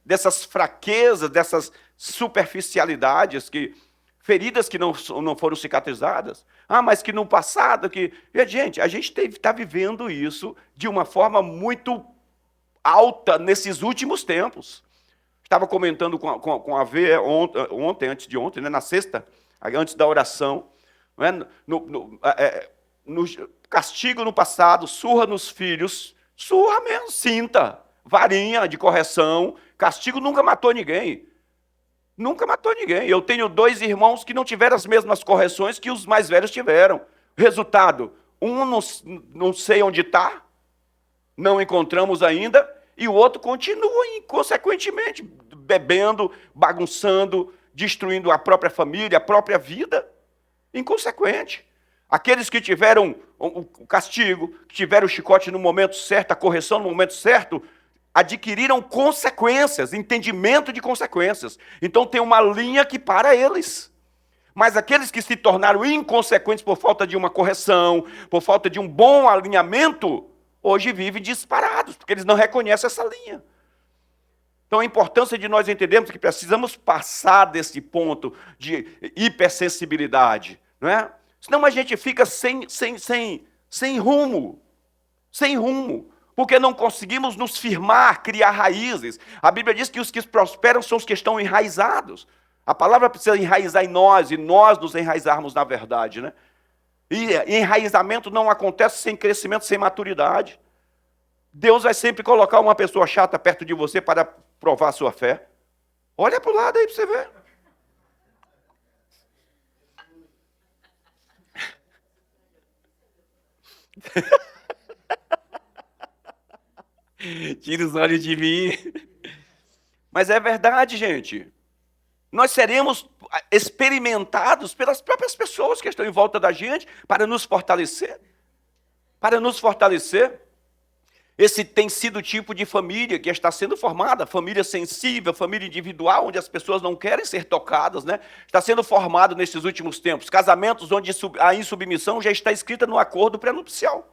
dessas fraquezas, dessas superficialidades, feridas que não foram cicatrizadas. Mas que no passado... Gente, a gente está vivendo isso de uma forma muito alta nesses últimos tempos. Estava comentando com a V ontem, antes de ontem, né, na sexta, antes da oração. Não é? No castigo no passado, surra nos filhos, surra mesmo, cinta, varinha de correção. Castigo nunca matou ninguém. Nunca matou ninguém. Eu tenho 2 irmãos que não tiveram as mesmas correções que os mais velhos tiveram. Resultado, um não sei onde está, não encontramos ainda, e o outro continua, inconsequentemente, bebendo, bagunçando, destruindo a própria família, a própria vida. Inconsequente. Aqueles que tiveram o castigo, que tiveram o chicote no momento certo, a correção no momento certo, adquiriram consequências, entendimento de consequências. Então tem uma linha que para eles. Mas aqueles que se tornaram inconsequentes por falta de uma correção, por falta de um bom alinhamento, hoje vivem disparados, porque eles não reconhecem essa linha. Então a importância de nós entendermos que precisamos passar desse ponto de hipersensibilidade, não é? Senão a gente fica sem rumo, porque não conseguimos nos firmar, criar raízes. A Bíblia diz que os que prosperam são os que estão enraizados. A palavra precisa enraizar em nós, e nós nos enraizarmos na verdade, né? E enraizamento não acontece sem crescimento, sem maturidade. Deus vai sempre colocar uma pessoa chata perto de você para provar a sua fé. Olha para o lado aí para você ver. Tira os olhos de mim. Mas é verdade, gente. Nós seremos experimentados pelas próprias pessoas que estão em volta da gente para nos fortalecer. Para nos fortalecer. Esse tem sido o tipo de família que está sendo formada, família sensível, família individual, onde as pessoas não querem ser tocadas, né? Está sendo formado nesses últimos tempos. Casamentos onde a insubmissão já está escrita no acordo pré-nupcial.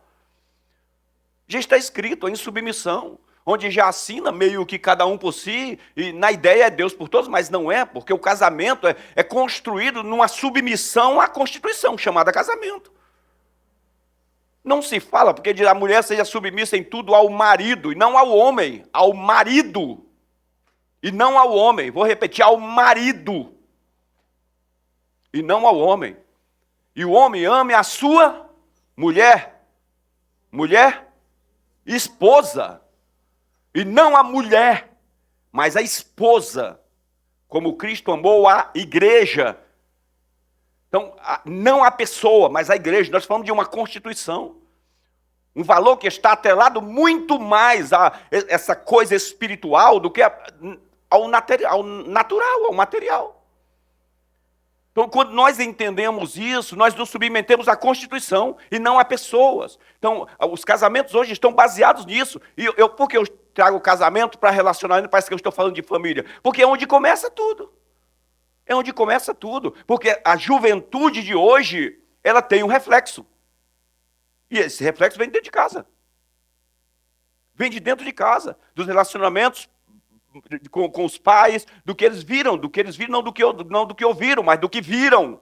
Já está escrito a insubmissão, onde já assina meio que cada um por si, e na ideia é Deus por todos, mas não é, porque o casamento é construído numa submissão à Constituição, chamada casamento. Não se fala porque a mulher seja submissa em tudo ao marido, e não ao homem, ao marido. E não ao homem, vou repetir, ao marido. E não ao homem. E o homem ame a sua mulher. Mulher, esposa. E não a mulher, mas a esposa. Como Cristo amou a igreja. Então, não a pessoa, mas a igreja. Nós falamos de uma constituição. Um valor que está atrelado muito mais a essa coisa espiritual do que ao natural, ao material. Então, quando nós entendemos isso, nós nos submetemos à Constituição e não a pessoas. Então, os casamentos hoje estão baseados nisso. E por que eu trago o casamento para relacionamento? Parece que eu estou falando de família. Porque é onde começa tudo. É onde começa tudo. Porque a juventude de hoje, ela tem um reflexo. E esse reflexo vem de dentro de casa. Vem de dentro de casa. Dos relacionamentos com os pais, do que eles viram, não do que ouviram, mas do que viram.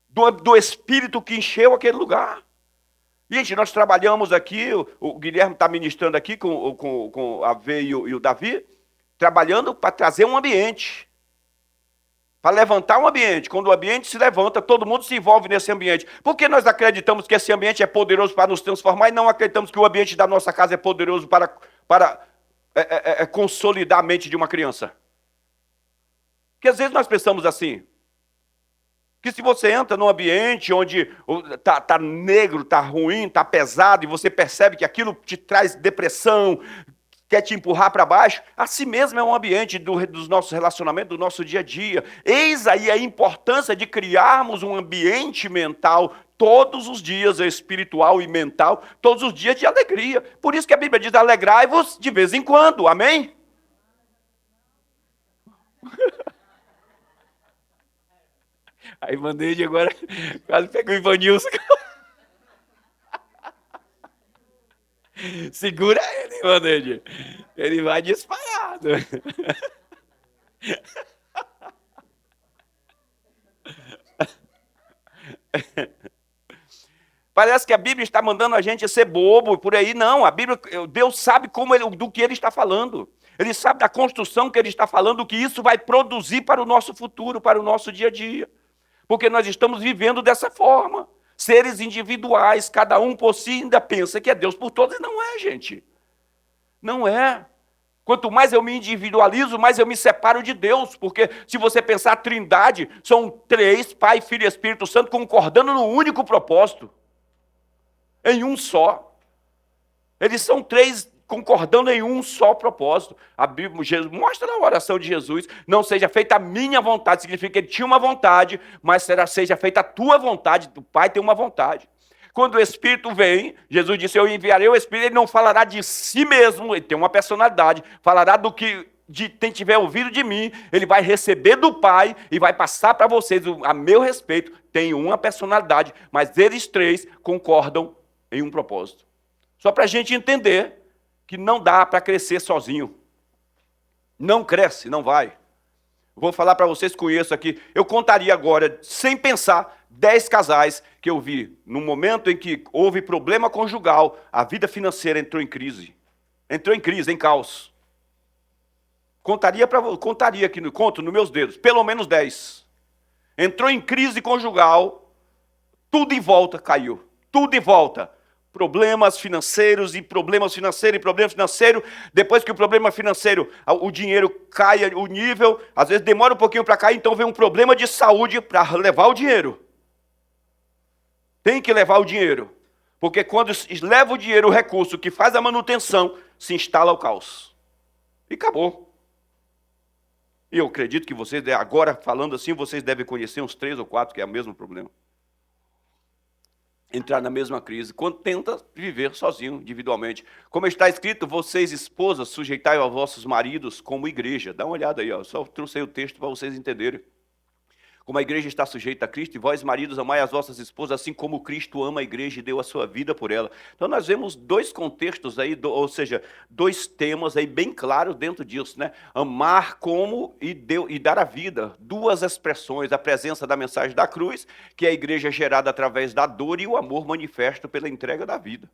Do espírito que encheu aquele lugar. Gente, nós trabalhamos aqui, o Guilherme está ministrando aqui com a V e o Davi, trabalhando para trazer um ambiente. Para levantar um ambiente. Quando o ambiente se levanta, todo mundo se envolve nesse ambiente. Por que nós acreditamos que esse ambiente é poderoso para nos transformar e não acreditamos que o ambiente da nossa casa é poderoso para consolidar a mente de uma criança? Porque às vezes nós pensamos assim, que se você entra num ambiente onde está negro, está ruim, está pesado, e você percebe que aquilo te traz depressão, quer te empurrar para baixo, assim mesmo é um ambiente dos nossos relacionamentos, do nosso dia a dia. Eis aí a importância de criarmos um ambiente mental todos os dias, espiritual e mental, todos os dias de alegria. Por isso que a Bíblia diz, alegrai-vos de vez em quando, amém? Aí Vandeide agora quase pegou o Ivanilson. Segura ele, irmão Neide. Ele vai disparado. Parece que a Bíblia está mandando a gente ser bobo por aí. Não, a Bíblia, Deus sabe do que Ele está falando. Ele sabe da construção que Ele está falando, o que isso vai produzir para o nosso futuro, para o nosso dia a dia. Porque nós estamos vivendo dessa forma. Seres individuais, cada um por si ainda pensa que é Deus por todos. E não é, gente. Não é. Quanto mais eu me individualizo, mais eu me separo de Deus. Porque se você pensar a Trindade, são três, Pai, Filho e Espírito Santo, concordando no único propósito. Em um só. Eles são três concordando em um só propósito. A Bíblia Jesus, mostra na oração de Jesus, não seja feita a minha vontade, significa que ele tinha uma vontade, mas seja feita a tua vontade, o Pai tem uma vontade. Quando o Espírito vem, Jesus disse, eu enviarei o Espírito, ele não falará de si mesmo, ele tem uma personalidade, falará do que quem tiver ouvido de mim, ele vai receber do Pai e vai passar para vocês a meu respeito. Tem uma personalidade, mas eles três concordam em um propósito. Só para a gente entender que não dá para crescer sozinho. Não cresce, não vai. Vou falar para vocês, conheço aqui, eu contaria agora, sem pensar, 10 casais que eu vi no momento em que houve problema conjugal, a vida financeira entrou em crise. Entrou em crise, em caos. Contaria aqui, conto nos meus dedos, pelo menos 10. Entrou em crise conjugal, tudo em volta caiu. Tudo em volta. Problemas financeiros e problemas financeiros e problemas financeiros. Depois que o problema financeiro, o dinheiro cai, o nível, às vezes demora um pouquinho para cair, então vem um problema de saúde para levar o dinheiro. Tem que levar o dinheiro. Porque quando leva o dinheiro, o recurso que faz a manutenção, se instala o caos. E acabou. E eu acredito que vocês, agora falando assim, vocês devem conhecer uns 3 ou 4 que é o mesmo problema. Entrar na mesma crise, quando tenta viver sozinho, individualmente. Como está escrito, vocês, esposas, sujeitai aos vossos maridos como igreja. Dá uma olhada aí, ó. Só trouxe o texto para vocês entenderem. Como a igreja está sujeita a Cristo, e vós, maridos, amai as vossas esposas, assim como Cristo ama a igreja e deu a sua vida por ela. Então nós vemos 2 contextos aí, ou seja, 2 temas aí bem claros dentro disso, né? Amar como e dar a vida. 2 expressões, a presença da mensagem da cruz, que é a igreja gerada através da dor, e o amor manifesto pela entrega da vida.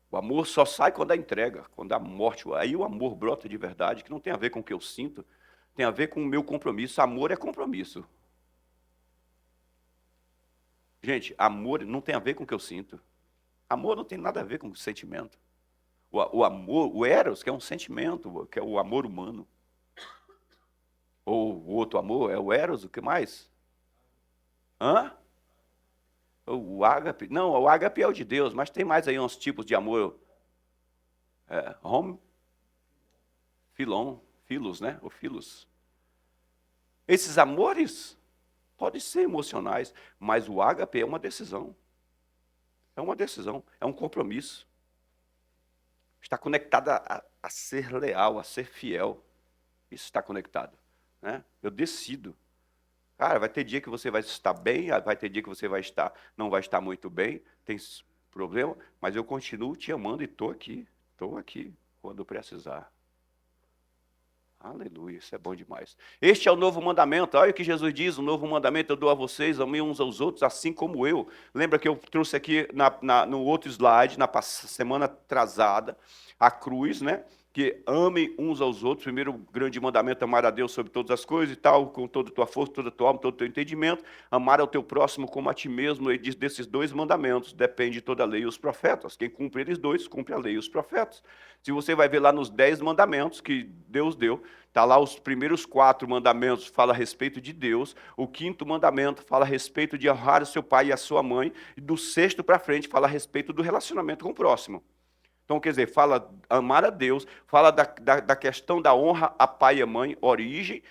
O amor só sai quando há entrega, quando há morte. Aí o amor brota de verdade, que não tem a ver com o que eu sinto, tem a ver com o meu compromisso. Amor é compromisso. Gente, amor não tem a ver com o que eu sinto. Amor não tem nada a ver com sentimento. O amor, o eros, que é um sentimento, que é o amor humano. Ou o outro amor, é o eros, o que mais? Hã? O ágape? Não, o ágape é o de Deus, mas tem mais aí uns tipos de amor. Filos, né? O filos. Esses amores podem ser emocionais, mas o ágape é uma decisão. É uma decisão, é um compromisso. Está conectado a ser leal, a ser fiel. Isso está conectado. Né? Eu decido. Cara, vai ter dia que você vai estar bem, vai ter dia que você não vai estar muito bem, tem problema, mas eu continuo te amando e estou aqui quando precisar. Aleluia, isso é bom demais. Este é o novo mandamento. Olha o que Jesus diz, o novo mandamento eu dou a vocês, amem uns aos outros, assim como eu. Lembra que eu trouxe aqui no outro slide, na semana atrasada, a cruz, né? Que amem uns aos outros. Primeiro grande mandamento, amar a Deus sobre todas as coisas e tal, com toda a tua força, toda a tua alma, todo o teu entendimento. Amar ao teu próximo como a ti mesmo. Ele diz, desses 2 mandamentos depende toda a lei e os profetas. Quem cumpre eles 2, cumpre a lei e os profetas. Se você vai ver lá nos 10 mandamentos que Deus deu, está lá os primeiros 4 mandamentos, fala a respeito de Deus. O 5º mandamento fala a respeito de honrar o seu pai e a sua mãe. E do 6º para frente fala a respeito do relacionamento com o próximo. Então, quer dizer, fala amar a Deus, fala da questão da honra a pai e a mãe, origem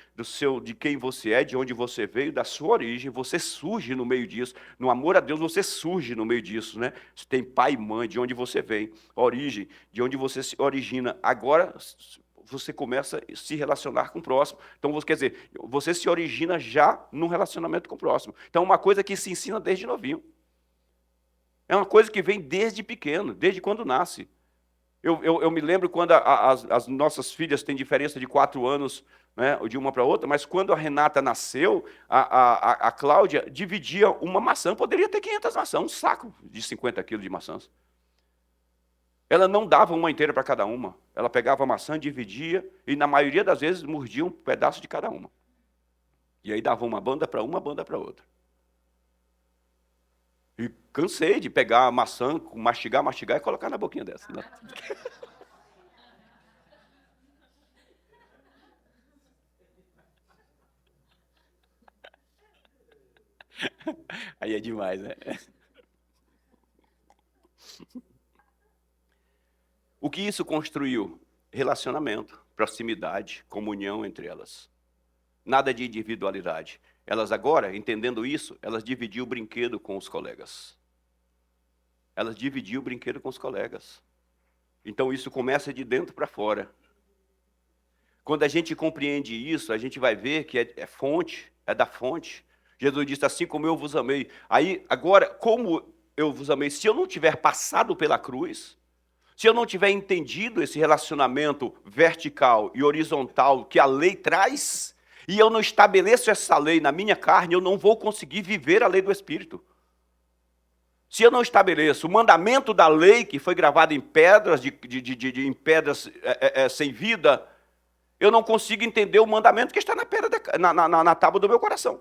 de quem você é, de onde você veio, da sua origem, você surge no meio disso. No amor a Deus, você surge no meio disso, né? Você tem pai e mãe, de onde você vem, origem, de onde você se origina. Agora, você começa a se relacionar com o próximo. Então, quer dizer, você se origina já num relacionamento com o próximo. Então, uma coisa que se ensina desde novinho. É uma coisa que vem desde pequeno, desde quando nasce. Eu me lembro quando as nossas filhas têm diferença de 4 anos, né, de uma para outra, mas quando a Renata nasceu, a Cláudia dividia uma maçã, poderia ter 500 maçãs, um saco de 50 quilos de maçãs. Ela não dava uma inteira para cada uma. Ela pegava a maçã, dividia, e na maioria das vezes mordia um pedaço de cada uma. E aí dava uma banda para uma, banda para outra. E cansei de pegar a maçã, mastigar e colocar na boquinha dessa. Né? Aí é demais, né? O que isso construiu? Relacionamento, proximidade, comunhão entre elas. Nada de individualidade. Elas agora, entendendo isso, elas dividiam o brinquedo com os colegas. Elas dividiam o brinquedo com os colegas. Então isso começa de dentro para fora. Quando a gente compreende isso, a gente vai ver que é fonte, é da fonte. Jesus disse, assim como eu vos amei. Aí, agora, como eu vos amei, se eu não tiver passado pela cruz, se eu não tiver entendido esse relacionamento vertical e horizontal que a lei traz, e eu não estabeleço essa lei na minha carne, eu não vou conseguir viver a lei do Espírito. Se eu não estabeleço o mandamento da lei, que foi gravado em pedras, em pedras sem vida, eu não consigo entender o mandamento que está na, pedra na tábua do meu coração.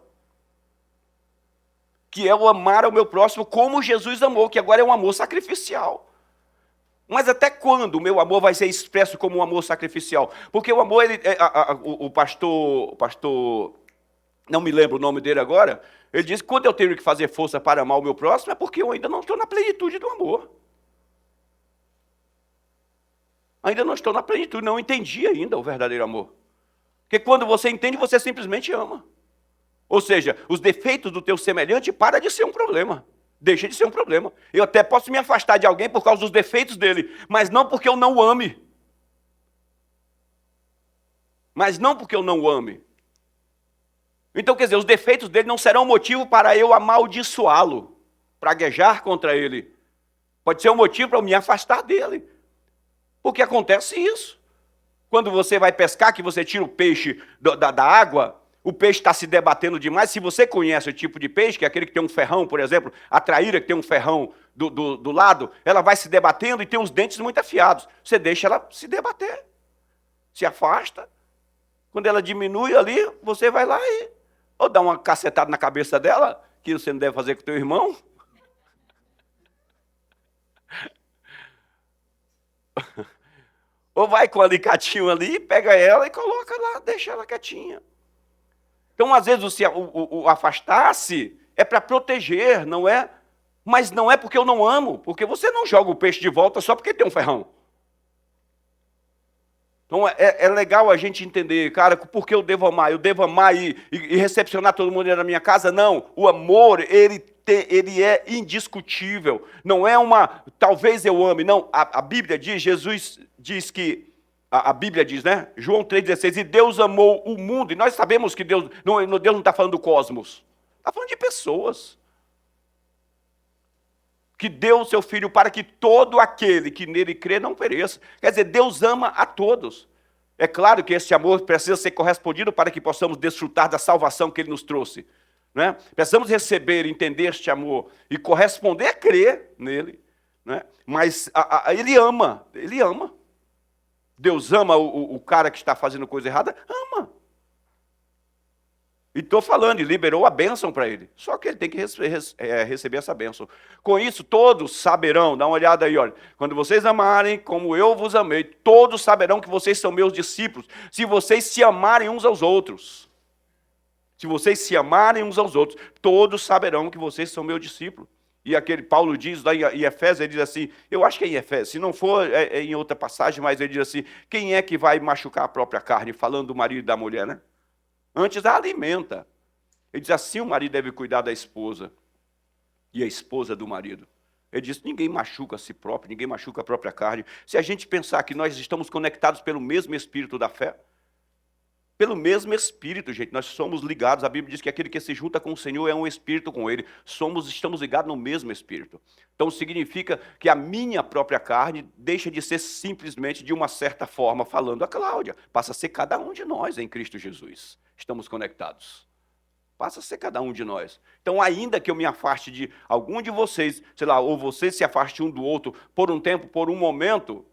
Que é o amar ao meu próximo como Jesus amou, que agora é um amor sacrificial. Mas até quando o meu amor vai ser expresso como um amor sacrificial? Porque o amor, o pastor, não me lembro o nome dele agora, ele diz que quando eu tenho que fazer força para amar o meu próximo, é porque eu ainda não estou na plenitude do amor. Ainda não estou na plenitude, não entendi ainda o verdadeiro amor. Porque quando você entende, você simplesmente ama. Ou seja, os defeitos do teu semelhante para de ser um problema. Deixa de ser um problema. Eu até posso me afastar de alguém por causa dos defeitos dele, mas não porque eu não o ame. Mas não porque eu não o ame. Então, quer dizer, os defeitos dele não serão motivo para eu amaldiçoá-lo, praguejar contra ele. Pode ser um motivo para eu me afastar dele. Porque acontece isso. Quando você vai pescar, que você tira o peixe da água, o peixe está se debatendo demais. Se você conhece o tipo de peixe, que é aquele que tem um ferrão, por exemplo, a traíra que tem um ferrão do lado, ela vai se debatendo e tem uns dentes muito afiados. Você deixa ela se debater, se afasta. Quando ela diminui ali, você vai lá e ou dá uma cacetada na cabeça dela, que você não deve fazer com o teu irmão. Ou vai com o alicatinho ali, pega ela e coloca lá, deixa ela quietinha. Então, às vezes, o afastar-se é para proteger, não é? Mas não é porque eu não amo, porque você não joga o peixe de volta só porque tem um ferrão. Então, é legal a gente entender, cara, por que eu devo amar? Eu devo amar e recepcionar todo mundo na minha casa? Não, o amor, ele é indiscutível. Não é uma, talvez eu ame, não. A Bíblia diz, Jesus diz que, a Bíblia diz, né? João 3,16, e Deus amou o mundo, e nós sabemos que Deus não está falando do cosmos, está falando de pessoas. Que deu o seu Filho para que todo aquele que nele crê não pereça. Quer dizer, Deus ama a todos. É claro que esse amor precisa ser correspondido para que possamos desfrutar da salvação que Ele nos trouxe. Né? Precisamos receber, entender este amor e corresponder a crer nele. Né? Mas Ele ama, Ele ama. Deus ama o cara que está fazendo coisa errada? Ama. E estou falando, e liberou a bênção para ele. Só que ele tem que receber essa bênção. Com isso, todos saberão, dá uma olhada aí, olha. Quando vocês amarem como eu vos amei, todos saberão que vocês são meus discípulos, se vocês se amarem uns aos outros. Se vocês se amarem uns aos outros, todos saberão que vocês são meus discípulos. E aquele Paulo diz lá em Efésios, ele diz assim, eu acho que é em Efésios, se não for, é em outra passagem, mas ele diz assim, quem é que vai machucar a própria carne, falando do marido e da mulher, né? Antes a alimenta. Ele diz assim, o marido deve cuidar da esposa e a esposa do marido. Ele diz, ninguém machuca a si próprio, ninguém machuca a própria carne. Se a gente pensar que nós estamos conectados pelo mesmo espírito da fé, Pelo mesmo Espírito, gente, nós somos ligados. A Bíblia diz que aquele que se junta com o Senhor é um Espírito com Ele. Estamos ligados no mesmo Espírito. Então significa que a minha própria carne deixa de ser simplesmente, de uma certa forma, falando a Cláudia, passa a ser cada um de nós em Cristo Jesus. Estamos conectados. Passa a ser cada um de nós. Então, ainda que eu me afaste de algum de vocês, sei lá, ou vocês se afastem um do outro por um tempo, por um momento,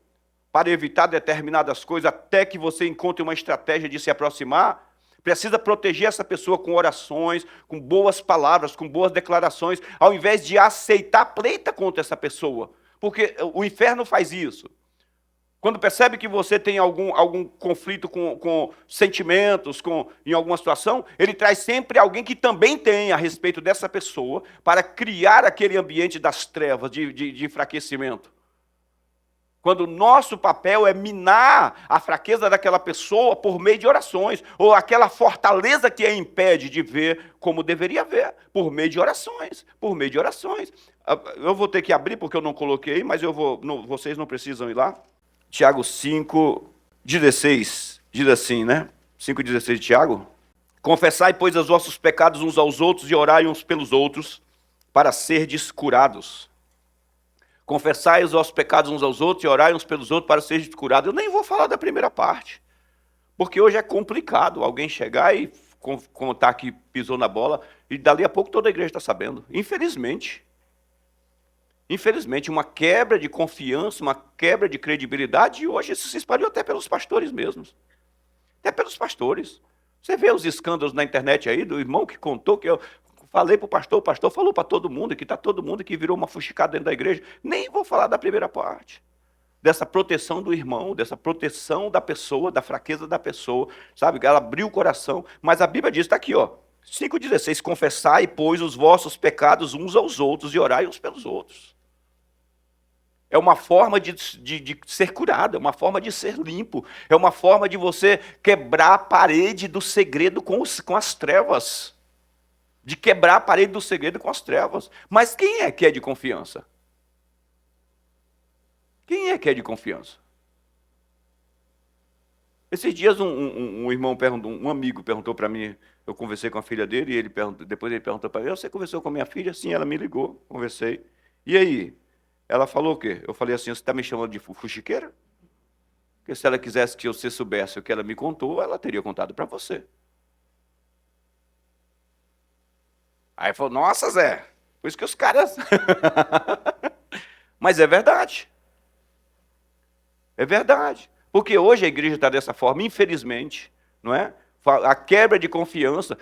para evitar determinadas coisas, até que você encontre uma estratégia de se aproximar, precisa proteger essa pessoa com orações, com boas palavras, com boas declarações, ao invés de aceitar pleita contra essa pessoa. Porque o inferno faz isso. Quando percebe que você tem algum conflito com sentimentos, em alguma situação, ele traz sempre alguém que também tem a respeito dessa pessoa, para criar aquele ambiente das trevas, de enfraquecimento. Quando o nosso papel é minar a fraqueza daquela pessoa por meio de orações, ou aquela fortaleza que a impede de ver como deveria ver, por meio de orações, por meio de orações. Eu vou ter que abrir porque eu não coloquei, mas vocês não precisam ir lá. Tiago 5,16, diz assim, né? 5,16 de Tiago. Confessai, pois, os vossos pecados uns aos outros e orai uns pelos outros, para serdes curados. Confessai os vossos pecados uns aos outros e orai uns pelos outros para serem curados. Eu nem vou falar da primeira parte, porque hoje é complicado alguém chegar e contar que pisou na bola, e dali a pouco toda a igreja está sabendo. Infelizmente, uma quebra de confiança, uma quebra de credibilidade, e hoje isso se espalhou até pelos pastores mesmos. Até pelos pastores. Você vê os escândalos na internet aí, do irmão que contou que eu falei para o pastor falou para todo mundo, que está todo mundo que virou uma fuxicada dentro da igreja. Nem vou falar da primeira parte. Dessa proteção do irmão, dessa proteção da pessoa, da fraqueza da pessoa, sabe? Ela abriu o coração, mas a Bíblia diz, está aqui, ó, 5,16, confessai, pois, os vossos pecados uns aos outros e orai uns pelos outros. É uma forma de ser curado, é uma forma de ser limpo, é uma forma de você quebrar a parede do segredo com as trevas. De quebrar a parede do segredo com as trevas. Mas quem é que é de confiança? Quem é que é de confiança? Esses dias um irmão perguntou, um amigo perguntou para mim, eu conversei com a filha dele, e depois ele perguntou para mim, você conversou com a minha filha? Sim, ela me ligou, conversei. E aí? Ela falou o quê? Eu falei assim, você está me chamando de fuxiqueira? Porque se ela quisesse que você soubesse o que ela me contou, ela teria contado para você. Aí falou, nossa, Zé, por isso que os caras... Mas é verdade. É verdade. Porque hoje a igreja está dessa forma, infelizmente, não é? A quebra de confiança.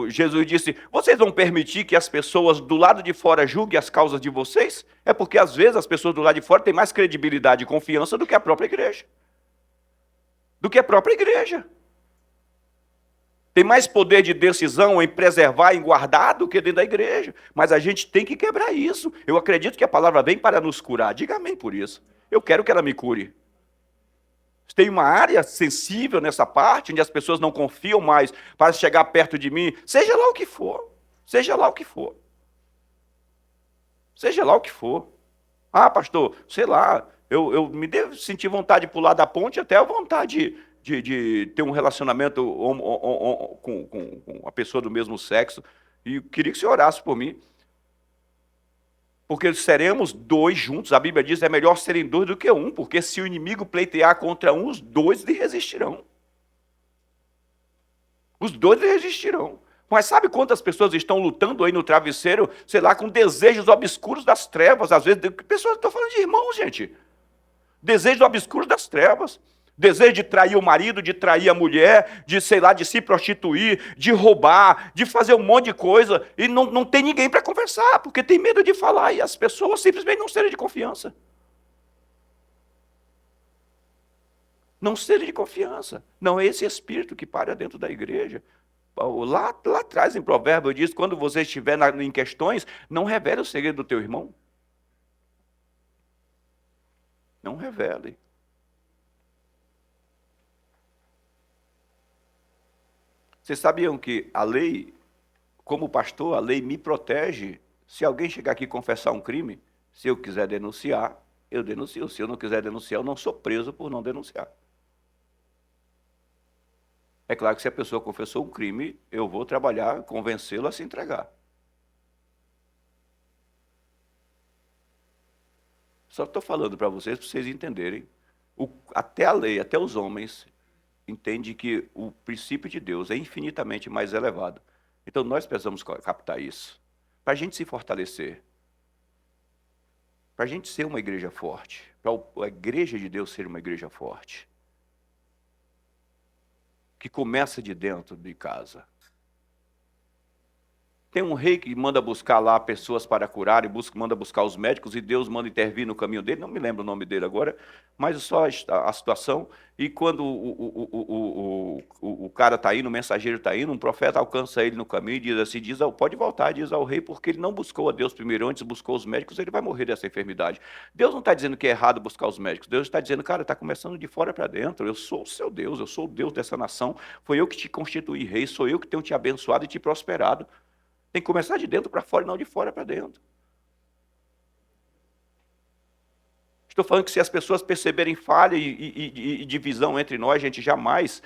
Jesus disse, vocês vão permitir que as pessoas do lado de fora julguem as causas de vocês? É porque às vezes as pessoas do lado de fora têm mais credibilidade e confiança do que a própria igreja. Do que a própria igreja. Tem mais poder de decisão em preservar, em guardar, do que dentro da igreja. Mas a gente tem que quebrar isso. Eu acredito que a palavra vem para nos curar. Diga amém por isso. Eu quero que ela me cure. Tem uma área sensível nessa parte, onde as pessoas não confiam mais para chegar perto de mim. Seja lá o que for. Seja lá o que for. Seja lá o que for. Ah, pastor, sei lá, eu me devo sentir vontade de pular da ponte, até a vontade de ter um relacionamento com a pessoa do mesmo sexo, e eu queria que você orasse por mim, porque seremos dois juntos. A Bíblia diz, é melhor serem dois do que um, porque se o inimigo pleitear contra um, os dois lhe resistirão. Os dois lhe resistirão. Mas sabe quantas pessoas estão lutando aí no travesseiro, sei lá, com desejos obscuros das trevas, às vezes, pessoas estão falando de irmãos, gente. Desejos obscuros das trevas. Desejo de trair o marido, de trair a mulher, de, sei lá, de se prostituir, de roubar, de fazer um monte de coisa, e não tem ninguém para conversar, porque tem medo de falar, e as pessoas simplesmente não serem de confiança. Não serem de confiança. Não é esse espírito que para dentro da igreja. Lá atrás, em Provérbios, diz, quando você estiver em questões, não revele o segredo do teu irmão. Não revele. Vocês sabiam que a lei, como pastor, a lei me protege? Se alguém chegar aqui e confessar um crime, se eu quiser denunciar, eu denuncio. Se eu não quiser denunciar, eu não sou preso por não denunciar. É claro que se a pessoa confessou um crime, eu vou trabalhar, convencê-lo a se entregar. Só estou falando para vocês entenderem. Até a lei, até os homens, entendem que o princípio de Deus é infinitamente mais elevado. Então nós precisamos captar isso. Para a gente se fortalecer. Para a gente ser uma igreja forte. Para a igreja de Deus ser uma igreja forte. Que começa de dentro de casa. Tem um rei que manda buscar lá pessoas para curar, manda buscar os médicos, e Deus manda intervir no caminho dele, não me lembro o nome dele agora, mas só a situação, e quando o cara está indo, o mensageiro está indo, um profeta alcança ele no caminho e diz assim, pode voltar, diz ao rei, porque ele não buscou a Deus primeiro, antes buscou os médicos, ele vai morrer dessa enfermidade. Deus não está dizendo que é errado buscar os médicos, Deus está dizendo, cara, está começando de fora para dentro, eu sou o seu Deus, eu sou o Deus dessa nação, foi eu que te constituí rei, sou eu que tenho te abençoado e te prosperado. Tem que começar de dentro para fora e não de fora para dentro. Estou falando que se as pessoas perceberem falha e divisão entre nós, gente, jamais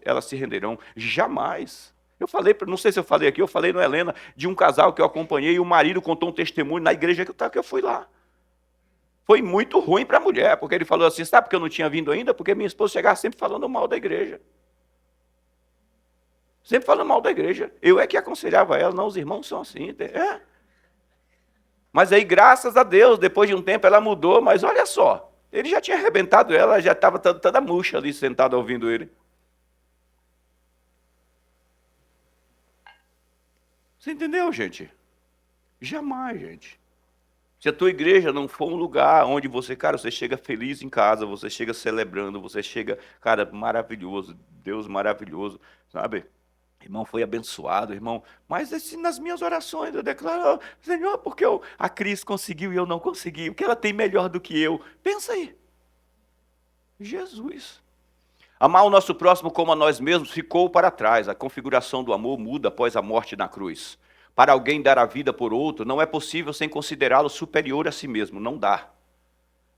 elas se renderão. Jamais. Eu falei, não sei se eu falei aqui, eu falei no Helena, de um casal que eu acompanhei e o marido contou um testemunho na igreja que eu fui lá. Foi muito ruim para a mulher, porque ele falou assim, sabe porque eu não tinha vindo ainda? Porque minha esposa chegava sempre falando mal da igreja. Sempre falando mal da igreja. Eu é que aconselhava ela, não, os irmãos são assim. É. Mas aí, graças a Deus, depois de um tempo ela mudou, mas olha só, ele já tinha arrebentado ela, já estava toda murcha ali, sentada ouvindo ele. Você entendeu, gente? Jamais, gente. Se a tua igreja não for um lugar onde você, cara, você chega feliz em casa, você chega celebrando, você chega, cara, maravilhoso, Deus maravilhoso, sabe? Irmão, foi abençoado, irmão. Mas assim, nas minhas orações eu declaro, Senhor, porque a Cris conseguiu e eu não consegui? O que ela tem melhor do que eu? Pensa aí. Jesus. Amar o nosso próximo como a nós mesmos ficou para trás. A configuração do amor muda após a morte na cruz. Para alguém dar a vida por outro, não é possível sem considerá-lo superior a si mesmo. Não dá.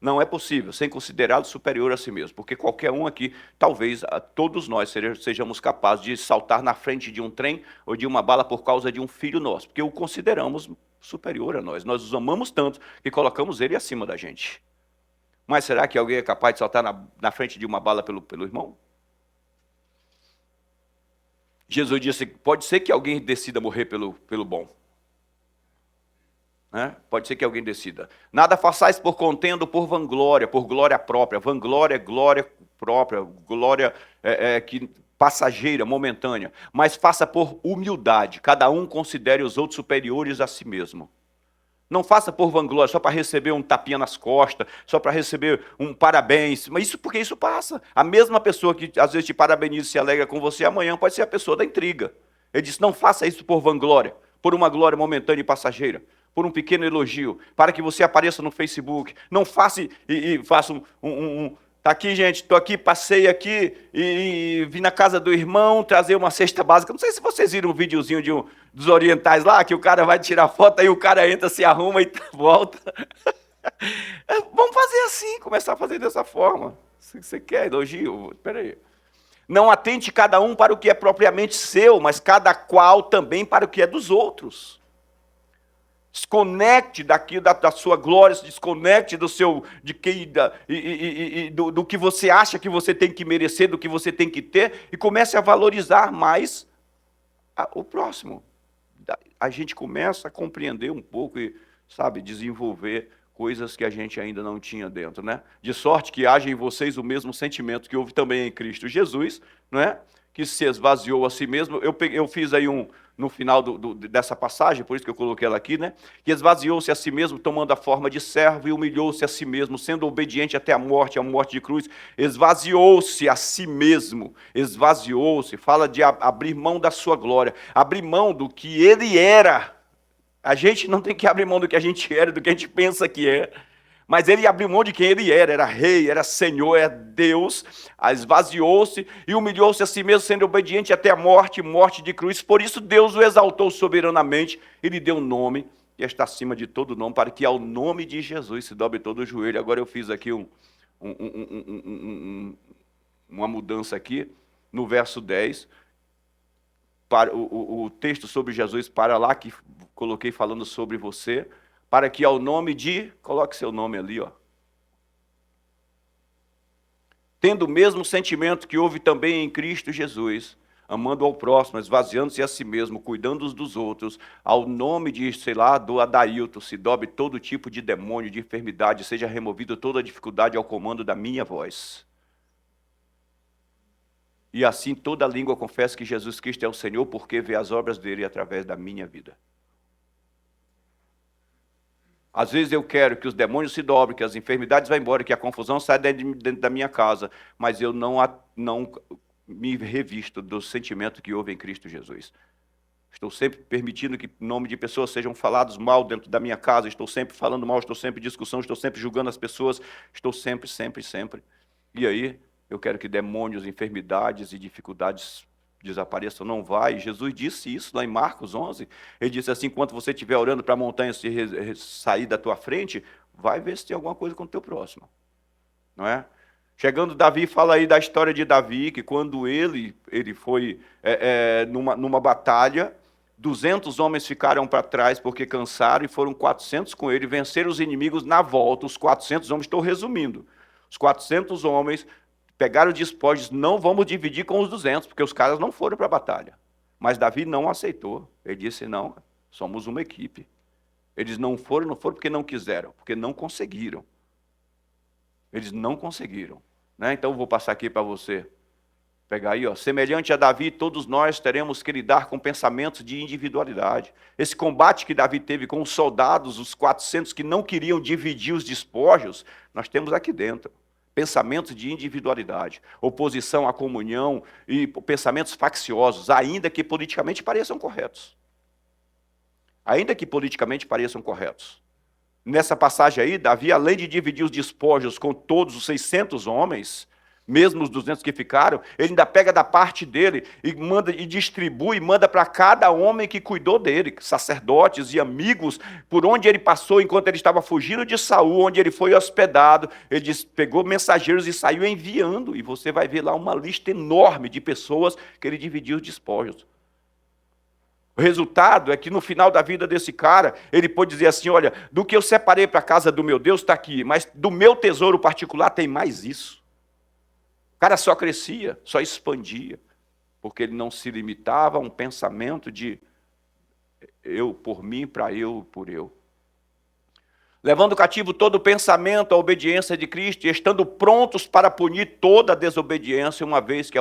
Não é possível, sem considerá-lo superior a si mesmo, porque qualquer um aqui, talvez todos nós sejamos capazes de saltar na frente de um trem ou de uma bala por causa de um filho nosso, porque o consideramos superior a nós. Nós os amamos tanto que colocamos ele acima da gente. Mas será que alguém é capaz de saltar na frente de uma bala pelo irmão? Jesus disse, pode ser que alguém decida morrer pelo bom. Pode ser que alguém decida. Nada façais por contenda, por vanglória, por glória própria. Vanglória é glória própria, glória que passageira, momentânea. Mas faça por humildade. Cada um considere os outros superiores a si mesmo. Não faça por vanglória, só para receber um tapinha nas costas, só para receber um parabéns. Mas porque isso passa. A mesma pessoa que às vezes te parabeniza e se alegra com você, amanhã pode ser a pessoa da intriga. Ele disse, não faça isso por vanglória, por uma glória momentânea e passageira, por um pequeno elogio, para que você apareça no Facebook. Não faça e faça tá aqui, gente, estou aqui, passei aqui e vim na casa do irmão trazer uma cesta básica. Não sei se vocês viram um videozinho dos orientais lá, que o cara vai tirar foto, aí o cara entra, se arruma e volta. Vamos fazer assim, começar a fazer dessa forma. Se você quer elogio, espera aí. Não atente cada um para o que é propriamente seu, mas cada qual também para o que é dos outros. Desconecte daqui da sua glória, se desconecte do do que você acha que você tem que merecer, do que você tem que ter, e comece a valorizar mais o próximo. A gente começa a compreender um pouco e, sabe, desenvolver coisas que a gente ainda não tinha dentro, né? De sorte que haja em vocês o mesmo sentimento que houve também em Cristo Jesus, não é? Que se esvaziou a si mesmo. Eu fiz aí no final dessa passagem, por isso que eu coloquei ela aqui, né? Que esvaziou-se a si mesmo, tomando a forma de servo, e humilhou-se a si mesmo, sendo obediente até a morte de cruz. Esvaziou-se a si mesmo, esvaziou-se, fala de abrir mão da sua glória, abrir mão do que ele era. A gente não tem que abrir mão do que a gente era, do que a gente pensa que é. Mas ele abriu mão de quem ele era rei, era senhor, era Deus, esvaziou-se e humilhou-se a si mesmo, sendo obediente até a morte de cruz. Por isso Deus o exaltou soberanamente e lhe deu um nome, que está acima de todo nome, para que ao nome de Jesus se dobre todo o joelho. Agora eu fiz aqui uma mudança aqui, no verso 10, o texto sobre Jesus para lá, que coloquei falando sobre você, para que ao nome de, coloque seu nome ali, ó. Tendo o mesmo sentimento que houve também em Cristo Jesus, amando ao próximo, esvaziando-se a si mesmo, cuidando uns dos outros, ao nome de, sei lá, do Adailton, se dobre todo tipo de demônio, de enfermidade, seja removido toda dificuldade ao comando da minha voz. E assim toda língua confessa que Jesus Cristo é o Senhor, porque vê as obras dele através da minha vida. Às vezes eu quero que os demônios se dobrem, que as enfermidades vão embora, que a confusão saia dentro da minha casa, mas eu não me revisto do sentimento que houve em Cristo Jesus. Estou sempre permitindo que em nome de pessoas sejam falados mal dentro da minha casa, estou sempre falando mal, estou sempre em discussão, estou sempre julgando as pessoas, estou sempre. E aí, eu quero que demônios, enfermidades e dificuldades desapareçam. Não vai. Jesus disse isso lá em Marcos 11. Ele disse assim, enquanto você estiver orando para a montanha sair da tua frente, vai ver se tem alguma coisa com o teu próximo. Não é? Chegando Davi, fala aí da história de Davi, que quando ele foi numa batalha, 200 homens ficaram para trás porque cansaram e foram 400 com ele, venceram os inimigos na volta. Os 400 homens, estou resumindo, os 400 homens pegaram despojos, não vamos dividir com os 200, porque os caras não foram para a batalha. Mas Davi não aceitou. Ele disse, não, somos uma equipe. Eles não foram porque não quiseram, porque não conseguiram. Eles não conseguiram. Né? Então, eu vou passar aqui para você. Pegar aí, ó. Semelhante a Davi, todos nós teremos que lidar com pensamentos de individualidade. Esse combate que Davi teve com os soldados, os 400 que não queriam dividir os despojos, nós temos aqui dentro. Pensamentos de individualidade, oposição à comunhão e pensamentos facciosos, ainda que politicamente pareçam corretos. Ainda que politicamente pareçam corretos. Nessa passagem aí, Davi, além de dividir os despojos com todos os 600 homens, mesmo os 200 que ficaram, ele ainda pega da parte dele e manda e distribui, manda para cada homem que cuidou dele, sacerdotes e amigos, por onde ele passou enquanto ele estava fugindo de Saul, onde ele foi hospedado, ele pegou mensageiros e saiu enviando, e você vai ver lá uma lista enorme de pessoas que ele dividiu os despojos. O resultado é que no final da vida desse cara, ele pôde dizer assim, olha, do que eu separei para a casa do meu Deus está aqui, mas do meu tesouro particular tem mais isso. O cara só crescia, só expandia, porque ele não se limitava a um pensamento de eu por mim, para eu por eu. Levando cativo todo o pensamento à obediência de Cristo e estando prontos para punir toda a desobediência, uma vez que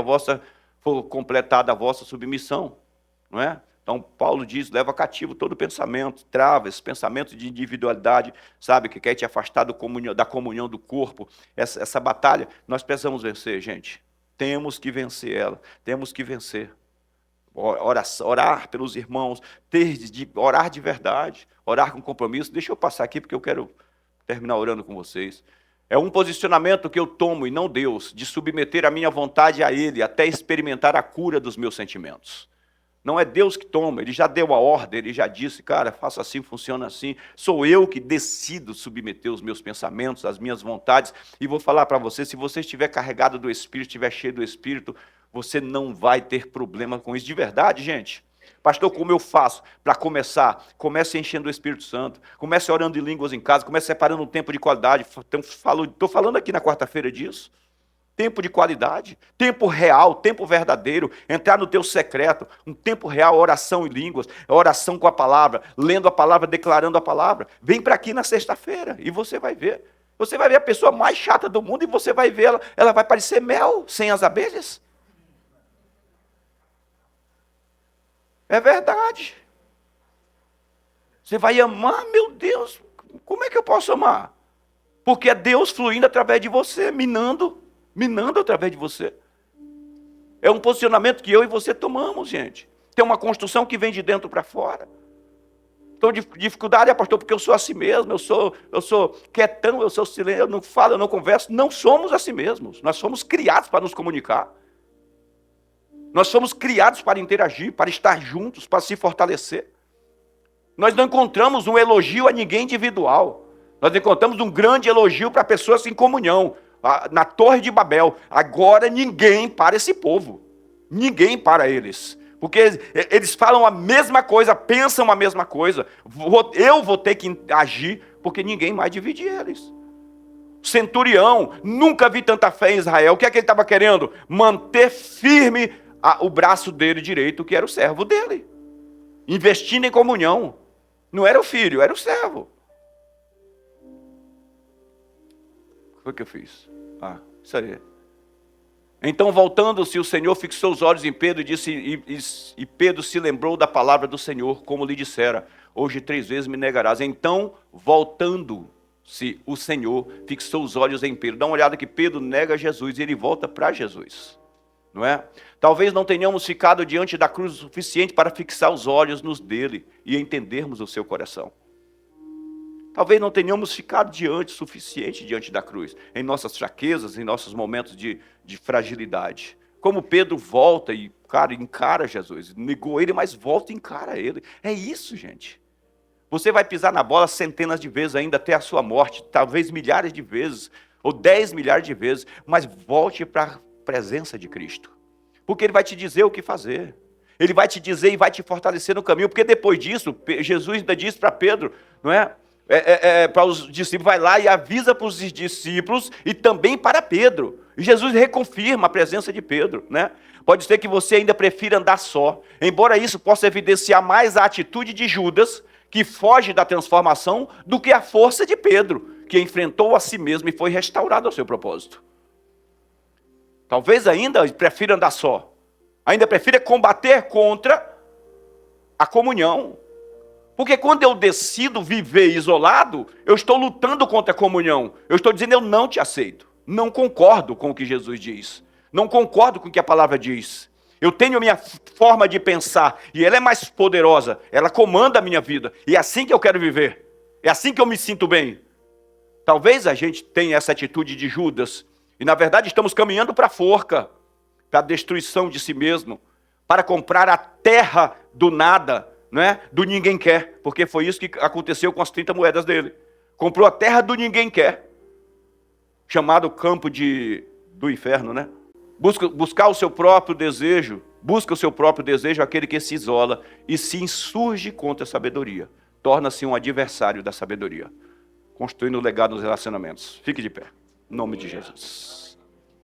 for completada a vossa submissão. Não é? Então, Paulo diz, leva cativo todo pensamento, trava esse pensamento de individualidade, sabe, que quer te afastar da comunhão do corpo. Essa batalha, nós precisamos vencer, gente. Temos que vencer ela, temos que vencer. Orar pelos irmãos, orar de verdade, orar com compromisso. Deixa eu passar aqui, porque eu quero terminar orando com vocês. É um posicionamento que eu tomo, e não Deus, de submeter a minha vontade a Ele, até experimentar a cura dos meus sentimentos. Não é Deus que toma, Ele já deu a ordem, Ele já disse, cara, faça assim, funciona assim. Sou eu que decido submeter os meus pensamentos, as minhas vontades. E vou falar para você, se você estiver carregado do Espírito, estiver cheio do Espírito, você não vai ter problema com isso. De verdade, gente. Pastor, como eu faço para começar? Comece enchendo o Espírito Santo. Comece orando em línguas em casa. Comece separando um tempo de qualidade. Estou falando aqui na quarta-feira disso. Tempo de qualidade, tempo real, tempo verdadeiro, entrar no teu secreto, um tempo real, oração em línguas, oração com a palavra, lendo a palavra, declarando a palavra. Vem para aqui na sexta-feira e você vai ver. Você vai ver a pessoa mais chata do mundo e você vai ver ela vai parecer mel sem as abelhas. É verdade. Você vai amar, meu Deus, como é que eu posso amar? Porque é Deus fluindo através de você, minando através de você. É um posicionamento que eu e você tomamos, gente. Tem uma construção que vem de dentro para fora. Então, dificuldade, pastor, porque eu sou assim mesmo, eu sou quietão, eu sou silêncio, eu não falo, eu não converso. Não somos assim mesmos. Nós fomos criados para nos comunicar. Nós fomos criados para interagir, para estar juntos, para se fortalecer. Nós não encontramos um elogio a ninguém individual. Nós encontramos um grande elogio para pessoas em comunhão. Na Torre de Babel, agora ninguém para esse povo. Ninguém para eles. Porque eles falam a mesma coisa, pensam a mesma coisa. Eu vou ter que agir, porque ninguém mais divide eles. Centurião, nunca vi tanta fé em Israel. O que é que ele estava querendo? Manter firme o braço dele direito, que era o servo dele. Investindo em comunhão. Não era o filho, era o servo. O que foi que eu fiz? Isso aí. Então, voltando-se, o Senhor fixou os olhos em Pedro e disse, e Pedro se lembrou da palavra do Senhor, como lhe dissera, hoje 3 vezes me negarás. Então, voltando-se, o Senhor fixou os olhos em Pedro. Dá uma olhada que Pedro nega Jesus e ele volta para Jesus. Não é? Talvez não tenhamos ficado diante da cruz o suficiente para fixar os olhos nos dele e entendermos o seu coração. Talvez não tenhamos ficado suficiente diante da cruz, em nossas fraquezas, em nossos momentos de fragilidade. Como Pedro volta e, encara Jesus. Negou ele, mas volta e encara ele. É isso, gente. Você vai pisar na bola centenas de vezes ainda até a sua morte, talvez milhares de vezes, ou 10 milhares de vezes, mas volte para a presença de Cristo. Porque Ele vai te dizer o que fazer. Ele vai te dizer e vai te fortalecer no caminho, porque depois disso, Jesus ainda disse para Pedro, não é? Para os discípulos, vai lá e avisa para os discípulos e também para Pedro. E Jesus reconfirma a presença de Pedro, né? Pode ser que você ainda prefira andar só, embora isso possa evidenciar mais a atitude de Judas, que foge da transformação, do que a força de Pedro, que enfrentou a si mesmo e foi restaurado ao seu propósito. Talvez ainda prefira andar só, ainda prefira combater contra a comunhão. Porque quando eu decido viver isolado, eu estou lutando contra a comunhão. Eu estou dizendo, eu não te aceito. Não concordo com o que Jesus diz. Não concordo com o que a palavra diz. Eu tenho a minha forma de pensar, e ela é mais poderosa. Ela comanda a minha vida. E é assim que eu quero viver. É assim que eu me sinto bem. Talvez a gente tenha essa atitude de Judas. E na verdade estamos caminhando para a forca, para a destruição de si mesmo, para comprar a terra do nada, não é? Do ninguém quer, porque foi isso que aconteceu com as 30 moedas dele. Comprou a terra do ninguém quer, chamado campo do inferno, né? Buscar o seu próprio desejo, busca o seu próprio desejo, aquele que se isola e se insurge contra a sabedoria. Torna-se um adversário da sabedoria, construindo um legado nos relacionamentos. Fique de pé, em nome de Jesus.